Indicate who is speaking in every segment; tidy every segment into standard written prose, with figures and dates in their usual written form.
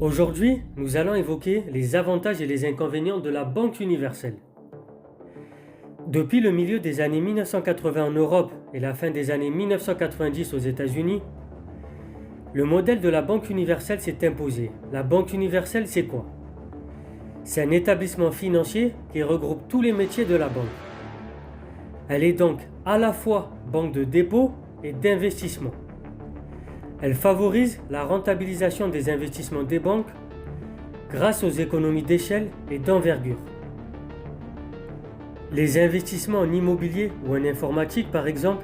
Speaker 1: Aujourd'hui, nous allons évoquer les avantages et les inconvénients de la Banque universelle. Depuis le milieu des années 1980 en Europe et la fin des années 1990 aux États-Unis, le modèle de la Banque universelle s'est imposé. La Banque universelle, c'est quoi? C'est un établissement financier qui regroupe tous les métiers de la banque. Elle est donc à la fois banque de dépôt et d'investissement. Elle favorise la rentabilisation des investissements des banques grâce aux économies d'échelle et d'envergure. Les investissements en immobilier ou en informatique, par exemple,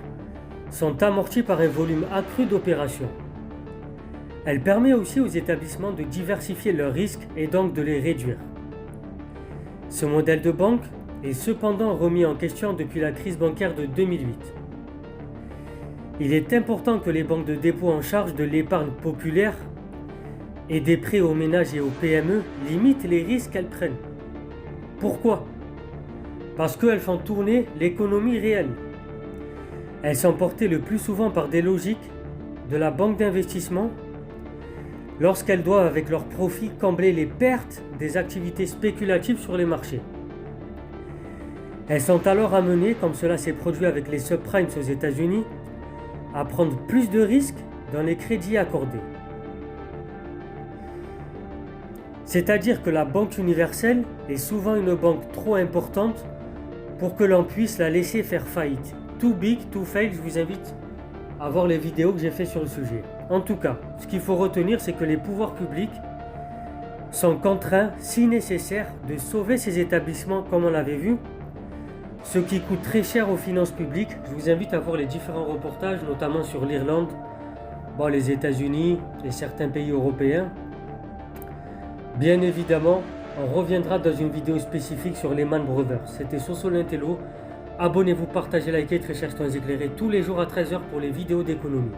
Speaker 1: sont amortis par un volume accru d'opérations. Elle permet aussi aux établissements de diversifier leurs risques et donc de les réduire. Ce modèle de banque est cependant remis en question depuis la crise bancaire de 2008. Il est important que les banques de dépôt en charge de l'épargne populaire et des prêts aux ménages et aux PME limitent les risques qu'elles prennent. Pourquoi? Parce qu'elles font tourner l'économie réelle. Elles sont portées le plus souvent par des logiques de la banque d'investissement lorsqu'elles doivent avec leurs profits combler les pertes des activités spéculatives sur les marchés. Elles sont alors amenées, comme cela s'est produit avec les subprimes aux États-Unis, à prendre plus de risques dans les crédits accordés. C'est-à-dire que la Banque universelle est souvent une banque trop importante pour que l'on puisse la laisser faire faillite. Too big, to fail, je vous invite à voir les vidéos que j'ai fait sur le sujet. En tout cas, ce qu'il faut retenir, c'est que les pouvoirs publics sont contraints, si nécessaire, de sauver ces établissements comme on l'avait vu, ce qui coûte très cher aux finances publiques. Je vous invite à voir les différents reportages, notamment sur l'Irlande, les États-Unis et certains pays européens. Bien évidemment, on reviendra dans une vidéo spécifique sur Lehman Brothers. C'était Sosolintello. Abonnez-vous, partagez, likez, très chers citoyens éclairés tous les jours à 13h pour les vidéos d'économie.